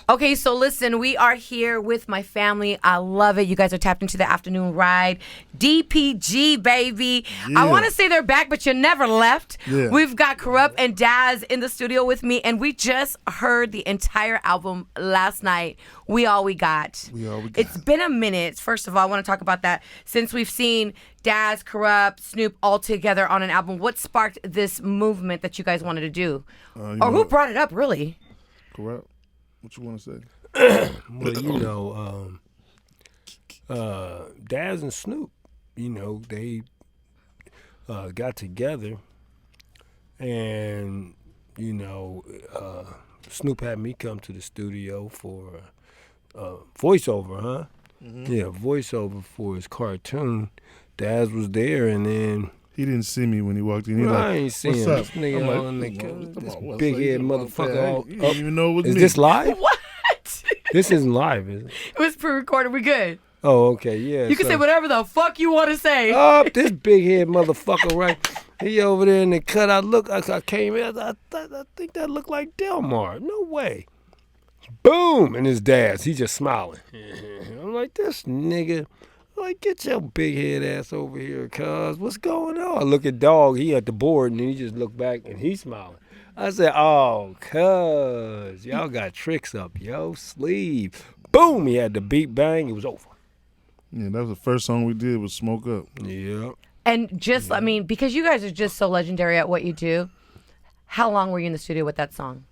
Okay, so listen, we are here with my family. I love it. You guys are tapped into the afternoon ride. DPG, baby. Yeah. I want to say they're back, but you never left. Yeah. We've got Corrupt and Daz in the studio with me, and we just heard the entire album last night. We All We Got. We All We Got. It's been a minute. First of all, I want to talk about that. Since we've seen Daz, Corrupt, Snoop all together on an album, what sparked this movement that you guys wanted to do? Or who brought it up, really? Corrupt. What you want to say? Well, you know, Daz and Snoop, you know, they got together, and you know, Snoop had me come to the studio for voiceover, huh? Mm-hmm. Yeah, voiceover for his cartoon. Daz was there, and then he didn't see me when he walked in. He I ain't seen him. What's up? This nigga I'm on like, this what's big up? head motherfucker. You didn't even know it was Is me. this live? What? This isn't live, is it? It was pre-recorded. We good. Oh, okay, yeah. You can say whatever the fuck you want to say. Oh, this big head motherfucker, right? He over there in the cutout. Look, I came in. I think that looked like Delmar. No way. Boom! And his dad, he just smiling. I'm like, this nigga. I'm like, get your big head ass over here, cuz. What's going on? I look at Dogg. He at the board, and he just looked back, and he's smiling. I said, oh, cuz. Y'all got tricks up yo sleeve. Boom! He had the beat bang. It was over. Yeah, that was the first song we did was Smoke Up. Yeah. And just, I mean, because you guys are just so legendary at what you do, how long were you in the studio with that song?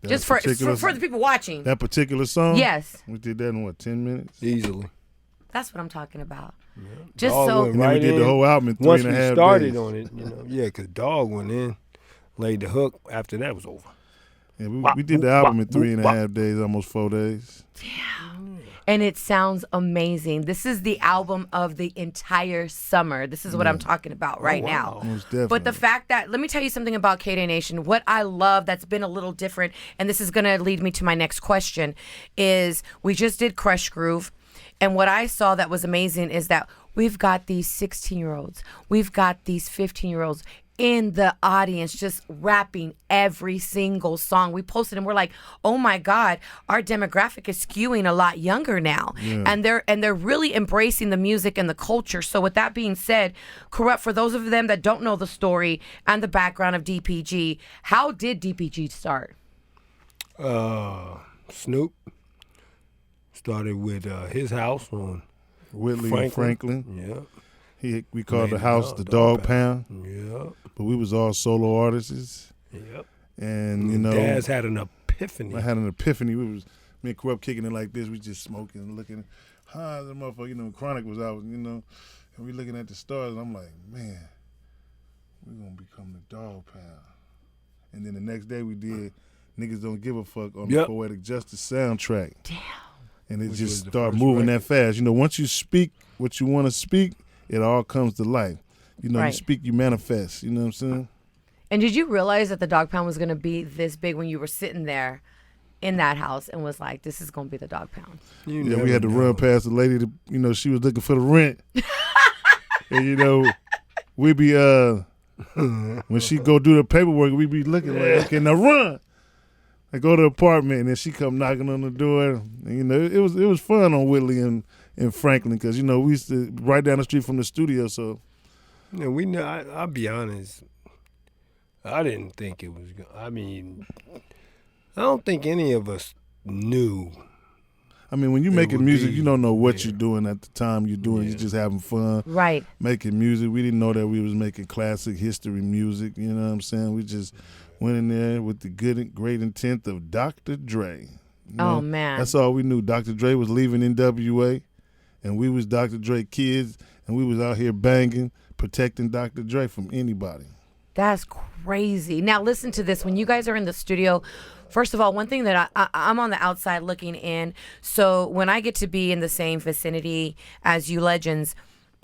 Just for the people watching. That particular song? Yes. We did that in, what, 10 minutes? Easily. That's what I'm talking about. Yeah. Just Dog so. went And then we right did the in. whole album in 3.5 Once we started days. on it, you know, yeah, because Dogg went in, laid the hook. After that was over. Yeah, we did the album in 3.5 days, almost 4 days. Damn. And it sounds amazing. This is the album of the entire summer. This is what I'm talking about right now. Most definitely. But the fact that, let me tell you something about K-Day Nation. What I love that's been a little different, and this is going to lead me to my next question, is we just did Crush Groove. And what I saw that was amazing is that we've got these 16-year-olds. We've got these 15-year-olds in the audience just rapping every single song. We posted and we're like, oh my God, our demographic is skewing a lot younger now. Yeah. And they're really embracing the music and the culture. So with that being said, Corrupt, for those of them that don't know the story and the background of DPG, how did DPG start? Snoop started with his house on Whitley and Franklin. Yeah. We called the house the Dogg Dog Pound. Yeah. But we was all solo artists. Yep. And, you know. Daz had an epiphany. I had an epiphany. Me and Corrupt kicking it like this. We just smoking and looking. The motherfucker, you know, Chronic was out, you know. And we looking at the stars. And I'm like, man, we're going to become the Dog Pound. And then the next day we did Niggas Don't Give a Fuck on the Poetic Justice soundtrack. Damn. And it Which just was the started first moving record. that fast. You know, once you speak what you want to speak, it all comes to life. You know, Right. you speak, you manifest. You know what I'm saying? And did you realize that the Dog Pound was going to be this big when you were sitting there in that house and was like, this is going to be the Dog Pound? Yeah, we had to run past the lady that, you know, she was looking for the rent. And, you know, we be, when she go do the paperwork, we be looking like, okay, now run. I go to the apartment, and then she come knocking on the door. And, you know, it was fun on Whitley and Franklin because, you know, we used to right down the street from the studio, so. Yeah, we know. I'll be honest. I didn't think it was. I mean, I don't think any of us knew. I mean, when you're It making would music, be- you don't know what yeah. you're doing at the time you're doing. You're just having fun. Right. Making music. We didn't know that we was making classic history music. You know what I'm saying? We just went in there with the good and great intent of Dr. Dre. You know? Oh, man. That's all we knew. Dr. Dre was leaving NWA, and we was Dr. Dre kids, and we was out here banging, protecting Dr. Dre from anybody. That's crazy. Now listen to this. When you guys are in the studio, first of all, one thing that I'm on the outside looking in. So when I get to be in the same vicinity as you legends,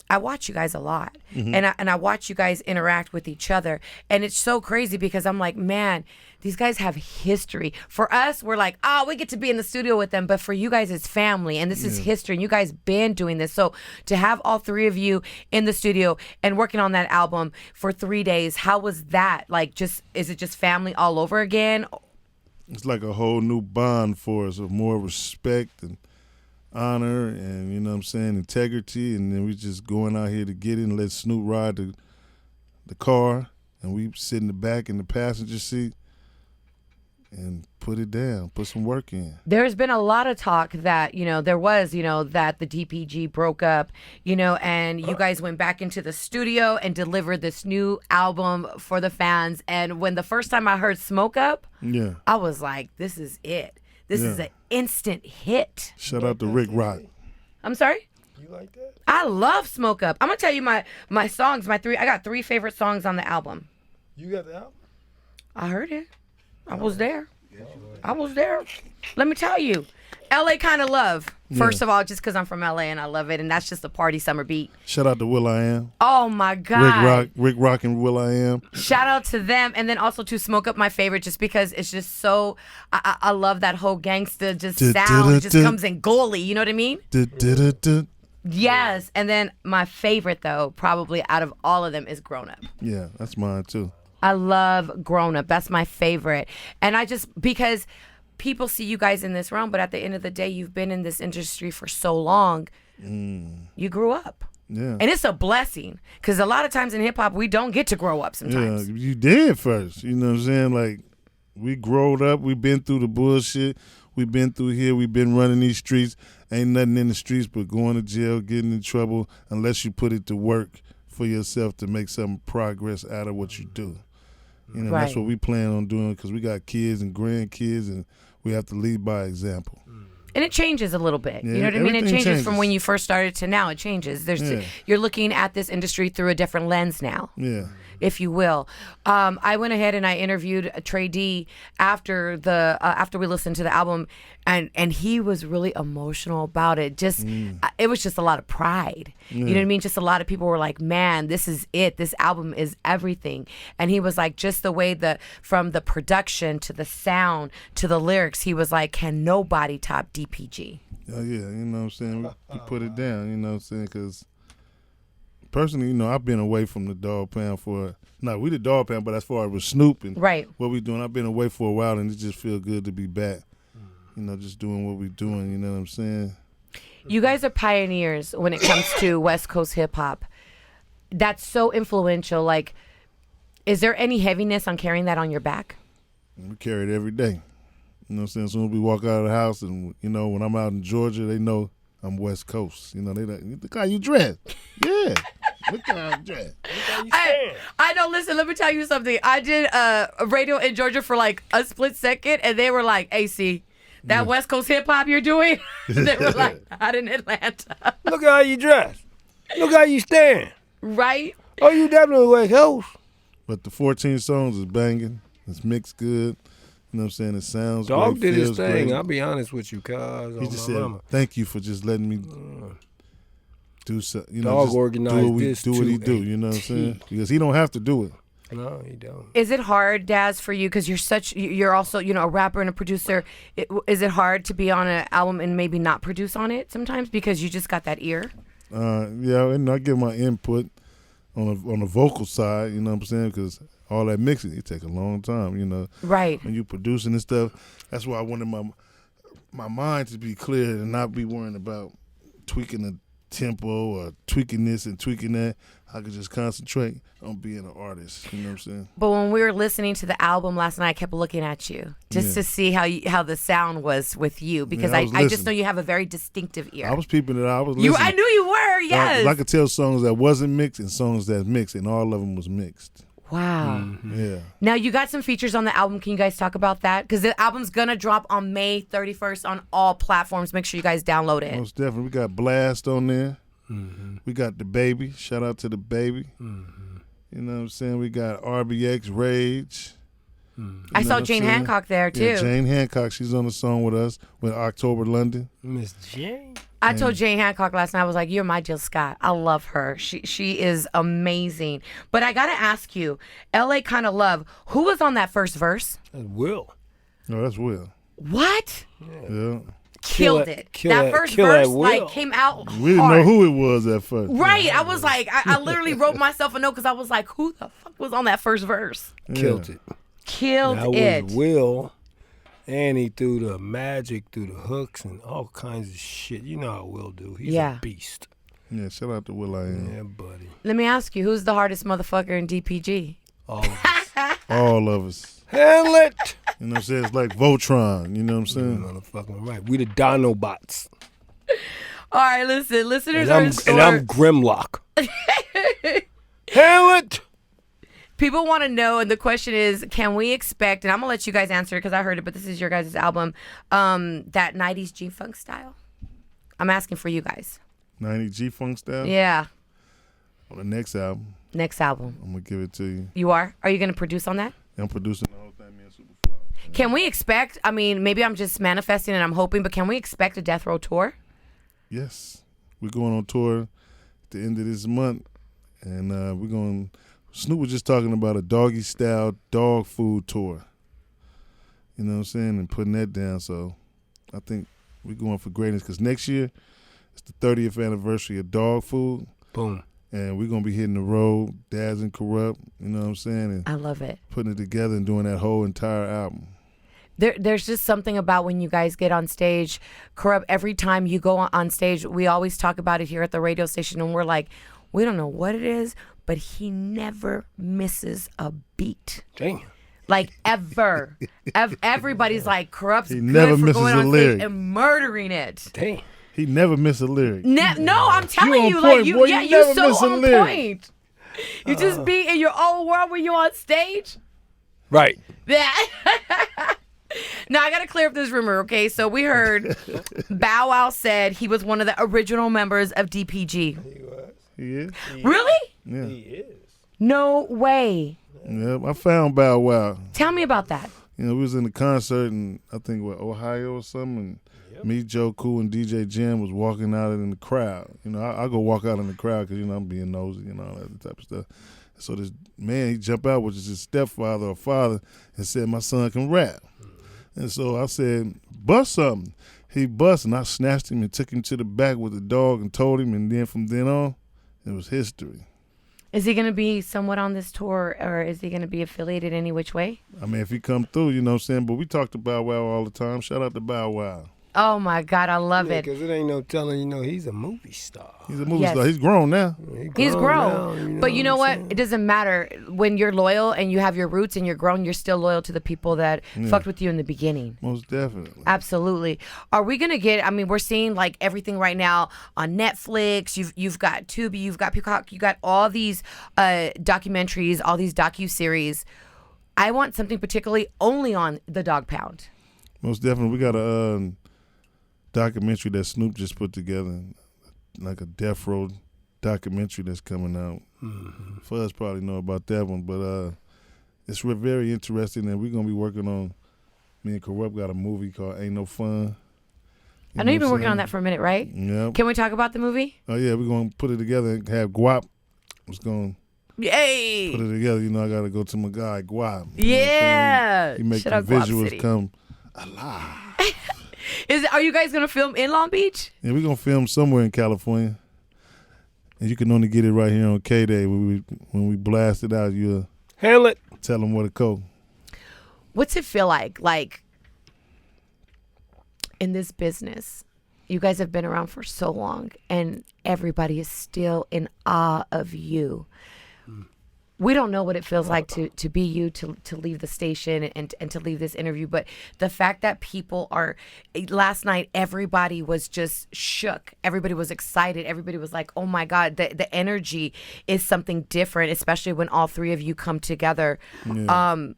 I watch you guys a lot, and I watch you guys interact with each other, and it's so crazy because I'm like, man, these guys have history. For us, we're like, we get to be in the studio with them, but for you guys, it's family, and this is history, and you guys been doing this. So to have all three of you in the studio and working on that album for 3 days, how was that? Like, is it just family all over again? it's like a whole new bond for us of more respect and honor and, you know what I'm saying, integrity. And then we just going out here to get it and let Snoop ride the car. And we sit in the back in the passenger seat and put it down, put some work in. There's been a lot of talk that, there was, that the DPG broke up, and you guys went back into the studio and delivered this new album for the fans. And when the first time I heard Smoke Up, I was like, this is it. This is an instant hit. Shout out to Rick Rock. I'm sorry? You like that? I love Smoke Up. I'm going to tell you my songs, I got 3 favorite songs on the album. You got the album? I heard it. I was there. Let me tell you. LA Kind of Love. First of all, just because I'm from LA and I love it, and that's just a party summer beat. Shout out to Will.i.am. Oh my God. Rick Rock and Will.i.am. Shout out to them, and then also to Smoke Up, my favorite, just because it's just so. I love that whole gangsta just sound. It just comes in goalie. You know what I mean? Yes, and then my favorite though, probably out of all of them, is Grown Up. Yeah, that's mine too. I love Grown Up. That's my favorite. And because people see you guys in this realm, but at the end of the day, you've been in this industry for so long. You grew up. Yeah. And it's a blessing because a lot of times in hip hop, we don't get to grow up sometimes. Yeah, you did first. You know what I'm saying? Like, we growed up. We've been through the bullshit. We've been through here. We've been running these streets. Ain't nothing in the streets but going to jail, getting in trouble, unless you put it to work for yourself to make some progress out of what you do. You know, that's what we plan on doing because we got kids and grandkids, and we have to lead by example. And it changes a little bit. Yeah, you know what I mean? It changes from when changes. you first started to now. It changes. You're looking at this industry through a different lens now. Yeah. If you will. I went ahead and I interviewed Trey D after we listened to the album, and he was really emotional about it. It was just a lot of pride. You know what I mean? Just a lot of people were like, man, this is it. This album is everything. And he was like, just the way from the production to the sound to the lyrics, he was like, can nobody top DPG? Oh, yeah, you know what I'm saying? We put it down, you know what I'm saying? Because personally, I've been away from the Dogg Pound we the Dogg Pound, but as far as with Snoop and what we doing, I've been away for a while, and it just feels good to be back. Just doing what we doing, you know what I'm saying? You guys are pioneers when it comes to West Coast hip hop. That's so influential. Like, is there any heaviness on carrying that on your back? We carry it every day. You know what I'm saying? As soon as we walk out of the house and, when I'm out in Georgia, they know I'm West Coast. They like, look how you dress. Yeah. Look how you dress. Look how you stand. I know, listen, let me tell you something. I did a radio in Georgia for like a split second, and they were like, AC, that West Coast hip hop you're doing? They were like, not in Atlanta. Look how you dress. Look how you stand. Right? Oh, you definitely West Coast. But the 14 songs is banging. It's mixed good. You know what I'm saying? It sounds Dogg great. did his feels thing. great. I'll be honest with you, cuz. He just said, thank you for just letting me do so. Dogg just organized do what he do. You know what I'm saying? Because he don't have to do it. No, he don't. Is it hard, Daz, for you? Because you're also, a rapper and a producer. Is it hard to be on an album and maybe not produce on it sometimes because you just got that ear? Yeah, and I give my input on the vocal side, you know what I'm saying? Because all that mixing, it take a long time, Right. When you producing and stuff, that's why I wanted my mind to be clear and not be worrying about tweaking the tempo or tweaking this and tweaking that. I could just concentrate on being an artist, you know what I'm saying? But when we were listening to the album last night, I kept looking at you just to see how the sound was with you because I just know you have a very distinctive ear. I was peeping it out. I was listening. I knew you were, yes. I could tell songs that wasn't mixed and songs that mixed, and all of them was mixed. Wow. Mm-hmm. Yeah. Now, you got some features on the album. Can you guys talk about that? Because the album's going to drop on May 31st on all platforms. Make sure you guys download it. Most definitely. We got Blast on there. Mm-hmm. We got The Baby. Shout out to The Baby. Mm-hmm. You know what I'm saying? We got RBX, Rage. Mm-hmm. I saw Jane Hancock there, too. Yeah, Jane Hancock. She's on the song with us with October London. Miss Jane? I told Jane Hancock last night, I was like, you're my Jill Scott. I love her. She is amazing. But I got to ask you, LA Kind of Love, who was on that first verse? That's Will. No, that's Will. What? Yeah. Killed it. That first verse came out We didn't know who it was at first. Right. I was like, I literally wrote myself a note because I was like, who the fuck was on that first verse? Killed it. Killed that it. Was Will. And he threw the magic through the hooks and all kinds of shit. You know how Will do. He's Yeah. a beast. Yeah, shout out to Will I Am. Yeah, buddy. Let me ask you, who's the hardest motherfucker in DPG? All of us. All of us. Handle it. You know what I'm saying? It's like Voltron. You know what I'm saying? Motherfucking right. We the Dinobots. All right, listen. Listeners And are I'm, in store. and I'm Grimlock. Handle it. People want to know, and the question is, can we expect, and I'm going to let you guys answer because I heard it, but this is your guys' album, that 90s G-Funk style? I'm asking for you guys. 90 G-Funk style? Yeah. On the next album, Next album. I'm going to give it to you. You are? Are you going to produce on that? I'm producing the whole thing, me and Superfly. Can we expect, I mean, maybe I'm just manifesting and I'm hoping, but can we expect a Death Row tour? Yes. We're going on tour at the end of this month, and we're going Snoop was just talking about a doggy style dog food tour. You know what I'm saying? And putting that down. So I think we're going for greatness because next year it's the 30th anniversary of dog food. Boom. And we're going to be hitting the road, Daz and Corrupt, you know what I'm saying? And I love it. putting it together and doing that whole entire album. There's just something about when you guys get on stage. Corrupt, every time you go on stage, we always talk about it here at the radio station, and we're like, we don't know what it is, but he never misses a beat. Damn. Like, ever. Everybody's like, Corrupt's He good never for misses going a on lyric. stage and murdering it. Damn. He never missed a lyric. No, I'm telling on you, point, like, you, boy. yeah, You you never so miss a on lyric. point. You just be in your own world when you're on stage. Right. Yeah. Now, I got to clear up this rumor, okay? So we heard Bow Wow said he was one of the original members of DPG. He is? Really? Yeah. He is. No way. Yeah, I found Bow Wow. Tell me about that. You know, we was in the concert in, I think, Ohio or something, and me, Joe Cool, and DJ Jam was walking out in the crowd. You know, I go walk out in the crowd because, you know, I'm being nosy and all that type of stuff. So this man, he jumped out, which is his stepfather or father, and said, my son can rap. And so I said, bust something. He bust, and I snatched him and took him to the back with the dog and told him, and then from then on, it was history. Is he going to be somewhat on this tour, or is he going to be affiliated any which way? I mean, if he come through, you know what I'm saying? But we talk to Bow Wow all the time. Shout out to Bow Wow. Oh, my God. I love it. Because it ain't no telling, you know, he's a movie star. He's a movie Yes. star. He's grown now. He's grown. now, But you know what? I'm saying? It doesn't matter. When you're loyal and you have your roots and you're grown, you're still loyal to the people that fucked with you in the beginning. Most definitely. Absolutely. Are we going to get, I mean, we're seeing like everything right now on Netflix. You've got Tubi, you've got Peacock, you got all these documentaries, all these docu-series. I want something particularly only on the Dog Pound. Most definitely. We got a documentary that Snoop just put together, like a Death Row documentary that's coming out. Mm-hmm. Fuzz probably know about that one, but it's very interesting, and we're going to be working on, me and Corrupt got a movie called Ain't No Fun. I know you've been working on that for a minute, right? Yeah. Can we talk about the movie? Oh, yeah, we're going to put it together and have Guap. It's going to Yay! put it together. You know, I got to go to my guy, Guap. You know what I'm Yeah! saying? He make Shout the out Guap visuals City. come alive. Are you guys gonna film in Long Beach? Yeah, we're going to film somewhere in California. And you can only get it right here on K-Day. When we blast it out, you'll Handle it. tell them where to go. What's it feel like? Like, in this business, you guys have been around for so long, and everybody is still in awe of you. We don't know what it feels like to be you, to leave the station and to leave this interview. But the fact that people are, last night, everybody was just shook. Everybody was excited. Everybody was like, oh my God, the energy is something different, especially when all three of you come together. Yeah.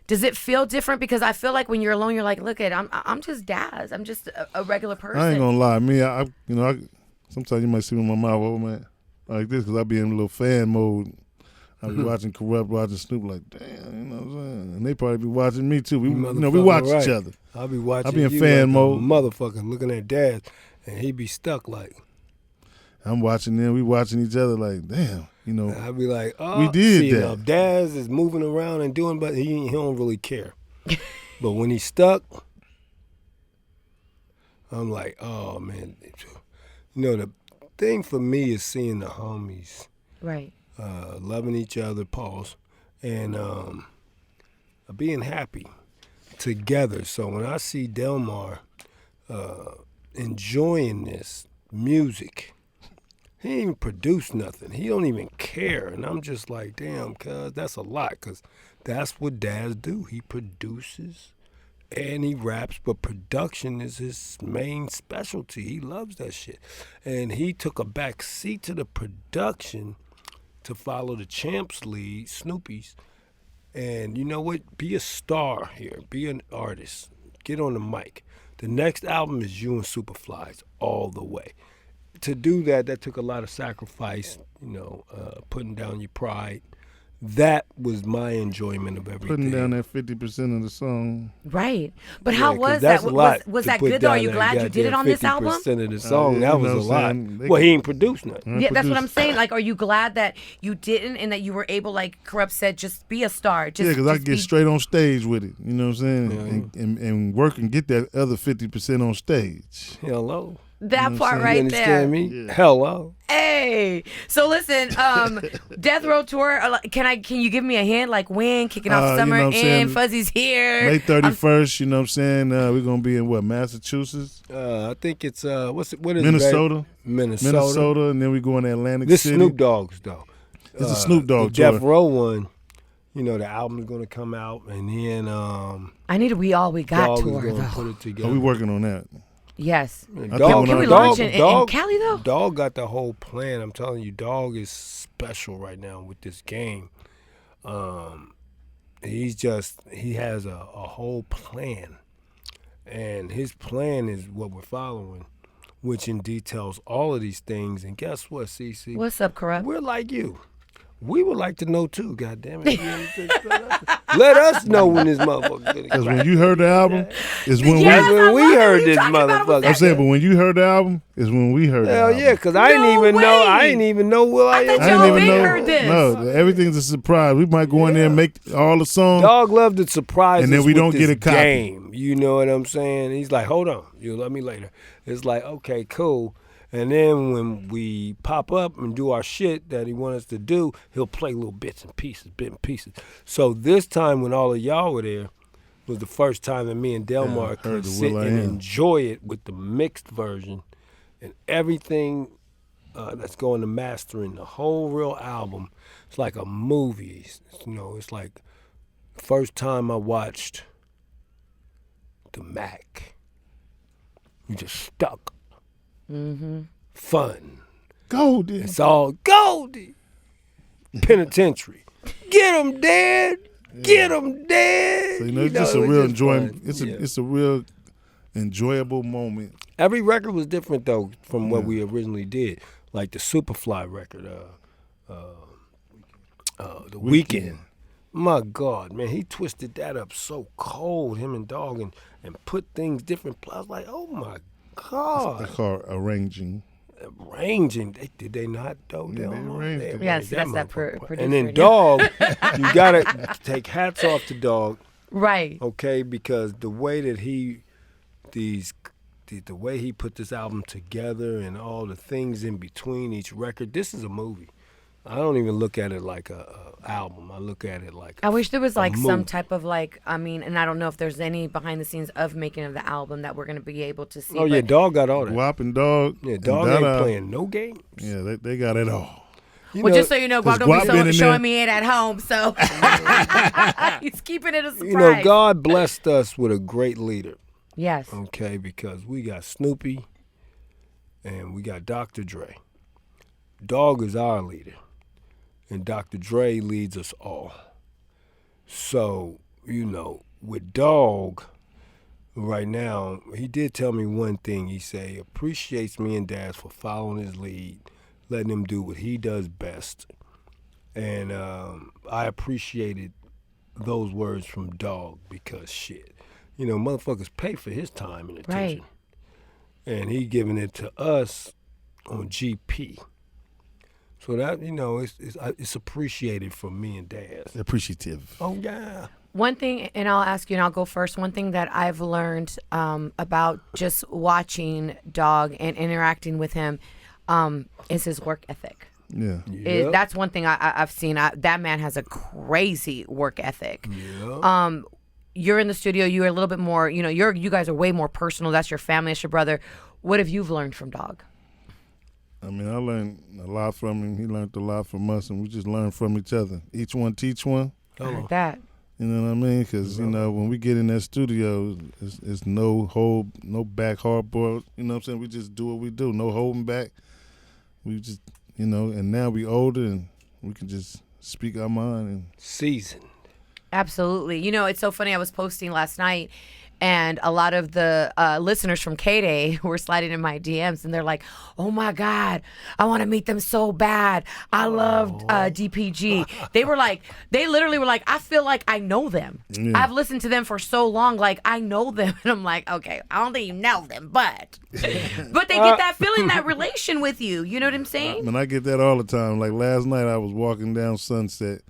Does it feel different? Because I feel like when you're alone, you're like, look I'm just Daz. I'm just a regular person. I ain't gonna lie, me, I sometimes you might see me in my mouth, oh man, like this, because I be in a little fan mode. I be watching Corrupt, watching Snoop, like, damn, you know what I'm saying? And they probably be watching me too. We watch each other. I'll be watching. I be in you fan like a mode. motherfucker looking at Dad, and he be stuck like. I'm watching them. We watching each other, like, damn, you know. I'll be like, oh, We did see, that. Now, Daz is moving around and doing, but he don't really care. But when he's stuck, I'm like, oh man, you know, the thing for me is seeing the homies. Right. Loving each other, pause, and being happy. together. So when I see Delmar enjoying this music, he ain't even produced nothing. He don't even care. And I'm just like, damn, cuz that's a lot, because that's what dads do. He produces and he raps, but production is his main specialty. He loves that shit. And he took a back seat to the production to follow the Champs lead, Snoopy's. And you know what? Be a star here. Be an artist. Get on the mic. The next album is you and Superflies all the way. To do that, that took a lot of sacrifice, putting down your pride. That was my enjoyment of everything. Putting down that 50% of the song. Right. But how was that? Was that good, though? Are you glad you did it on this album? 50% of the song, that was a lot. Well, he ain't produced nothing. Yeah, that's what I'm saying. Like, are you glad that you didn't and that you were able, like Corrupt said, just be a star? Yeah, because I get straight on stage with it. You know what I'm saying? Yeah. And work and get that other 50% on stage. Hello. That part right there. You understand me? Yeah. Hello. Hey. So listen, Death Row Tour, can you give me a hint? Like when? Kicking off summer in, Fuzzy's here. May 31st, you know what I'm saying? We're going to be in Massachusetts? I think it's, what is Minnesota. it? Minnesota. And then we go in Atlantic This City. Snoop Dogg's, though. It's a Snoop Dogg the tour. Death Row one, the album's going to come out, and then I need a We All We Got Dogg tour, is going though. to put it together. Oh, we working on that. Yes. Dogg, can we launch in Cali, though? Dogg got the whole plan. I'm telling you, Dogg is special right now with this game. He has a whole plan. And his plan is what we're following, which in details all of these things. And guess what, Cece? What's up, Corrupt? We're like you. We would like to know too, goddammit. Let us know when this motherfucker. Because when you heard the album, is when we heard this motherfucker. I'm saying, but when you heard the album, is when we heard the album. Hell yeah, because I didn't even know Will I Am. I didn't even know. Heard this. No, everything's a surprise. We might go in there and make all the songs. Dogg loved the surprises, and then we with don't this get a copy. Game. You know what I'm saying? He's like, hold on, you'll let me later. It's like, okay, cool. And then when we pop up and do our shit that he wants us to do, he'll play little bits and pieces. So this time when all of y'all were there was the first time that me and Delmar could sit and enjoy it with the mixed version and everything that's going to mastering the whole real album. It's like a movie. It's like the first time I watched the Mac. You just stuck. Mm-hmm. Fun. Goldie. It's all Goldie. Penitentiary. Get him dead. Get him dead. So, it's just a real enjoyment. It's a real enjoyable moment. Every record was different though from what we originally did. Like the Superfly record, the Weekend. My God, man, he twisted that up so cold, him and Dogg, and put things different. I was like, oh my God. They call it arranging. Did they not though? Yeah, they arranged it. Yes, that's that producer. And then Dogg, you gotta take hats off to Dogg, right? Okay, because the way that the way he put this album together and all the things in between each record, this is a movie. I don't even look at it like a album. I look at it like I wish there was like movie. some type of and I don't know if there's any behind the scenes of making of the album that we're going to be able to see. Oh, yeah, Dogg got all that. Guap and Dogg. Yeah, Dogg ain't playing no games. Yeah, they got it all. Just so you know, Guap don't be showing me it at home, so he's keeping it a surprise. God blessed us with a great leader. Yes. Okay, because we got Snoopy and we got Dr. Dre. Dogg is our leader. And Dr. Dre leads us all. So, with Dogg right now, he did tell me one thing. He say appreciates me and Daz for following his lead, letting him do what he does best. And I appreciated those words from Dogg because shit, motherfuckers pay for his time and attention. Right. And he giving it to us on GP. So that, it's appreciated from me and Daz. Appreciative. Oh, yeah. One thing, and I'll ask you and I'll go first, one thing that I've learned about just watching Dogg and interacting with him is his work ethic. Yeah. That's one thing I've seen. That man has a crazy work ethic. Yeah. you're in the studio. You're a little bit more, you guys are way more personal. That's your family. That's your brother. What have you learned from Dogg? I mean, I learned a lot from him. He learned a lot from us, and we just learn from each other. Each one teach one. I like that. You know what I mean? Because, when we get in that studio, it's no back hardboard. You know what I'm saying? We just do what we do. No holding back. We just, and now we older and we can just speak our mind. And Seasoned. Absolutely. It's so funny. I was posting last night, and a lot of the listeners from K-Day were sliding in my DMs, and they're like, oh, my God, I want to meet them so bad. I loved DPG. They literally were like, I feel like I know them. Yeah. I've listened to them for so long, like, I know them. And I'm like, okay, I don't think you know them, but they get that feeling, that relation with you. You know what I'm saying? I get that all the time. Like last night, I was walking down Sunset,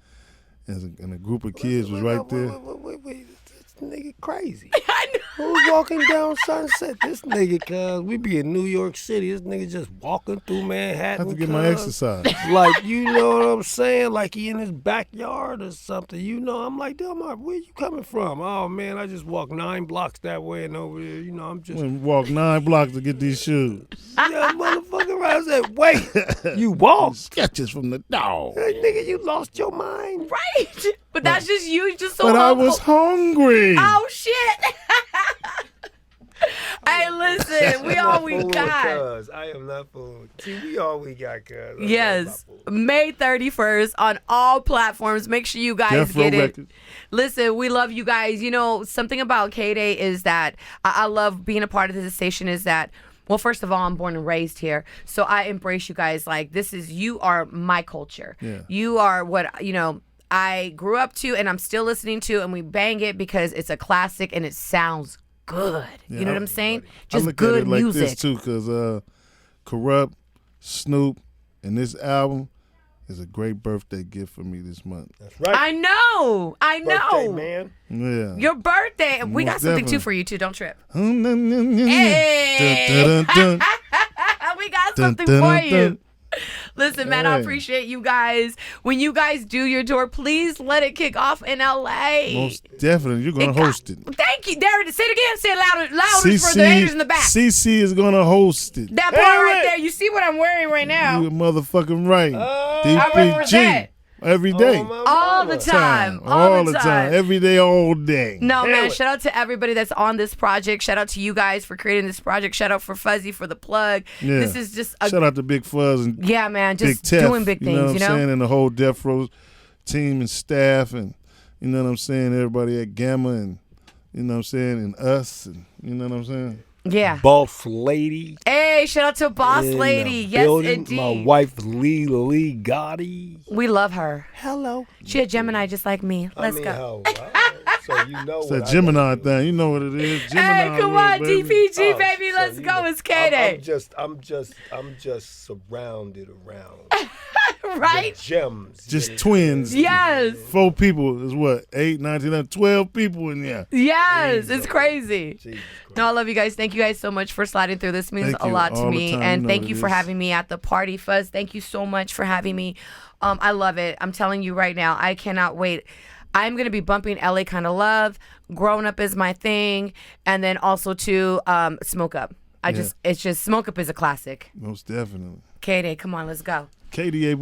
and a group of kids was right there. Wait. This nigga crazy. I know. Who's walking down Sunset? This nigga, cuz we be in New York City. This nigga just walking through I Manhattan. have to get my exercise. Like, you know what I'm saying? Like he in his backyard or something. I'm like, Delmar, where you coming from? Oh man, I just walked 9 blocks that way and over there. I'm just Went and walked 9 blocks to get these shoes. yeah, motherfucker. I said, wait, you walked? Sketches from the dog. Hey, nigga, you lost your mind. Right. But that's just you, just so But I humble. was hungry. Oh, shit. Hey, listen, we all we got. Cuz. I am not fooling. See, we all we got, cuz. I'm Yes, not fooling. May 31st on all platforms. Make sure you guys Death Row get it. Records. Listen, we love you guys. Something about K-Day is that I love being a part of this station is that, well, first of all, I'm born and raised here. So I embrace you guys. Like, you are my culture. Yeah. You are what, I grew up to and I'm still listening to, and we bang it because it's a classic and it sounds good. Yeah, you know what I'm saying? I Just look good at it like music. this too, because Corrupt, Snoop, and this album is a great birthday gift for me this month. That's right. I know. Birthday, man. Yeah. Your birthday. We got Most something definitely. too for you too. Don't trip. Hey. We got something for you. Listen, man, I Hey. appreciate you guys. When you guys do your tour, please let it kick off in LA. Most definitely. You're going to host it. Thank you. There it is. Say it again. Say it louder for the haters in the back. Cece is going to host it. That part right there. You see what I'm wearing right now? You motherfucking right. I represent. DPG. Every day. All the time. All the time. Every day, all day. No, man, shout out to everybody that's on this project. Shout out to you guys for creating this project. Shout out for Fuzzy for the plug. Yeah. This is just a... Shout out to Big Fuzz and Yeah, man, Big just Tef, doing big you know things, what I'm saying? And the whole Death Row team and staff and, you know what I'm saying, everybody at Gamma and, you know what I'm saying, and us and, you know what I'm saying? Yeah. Boss lady. Hey, shout out to Boss in the Lady. Yes, building. indeed. My wife, Lee Gotti. We love her. Hello. She a Gemini just like me. Let's go. All right. So you know It's what that I Gemini gotta do. thing. You know what it is. Gemini Hey, come world, on, baby. DPG, Oh, baby. so Let's you go. know, It's K-Day. I'm just surrounded around Right? gems. Just twins. Yes. 4 people is what? 8, 9, 10, 11, 12 people in there. Yes. It's crazy. Jesus Christ. No, I love you guys. Thank you guys so much for sliding through. This means Thank a you lot to all the me. time. And You know thank what you it for is. having me at the party, Fuzz. Thank you so much for having me. I love it. I'm telling you right now, I cannot wait. I'm going to be bumping LA Kind of Love. Grown Up is my thing. And then also to Smoke Up. It's just Smoke Up is a classic. Most definitely. K-Day, come on, let's go. KDAY.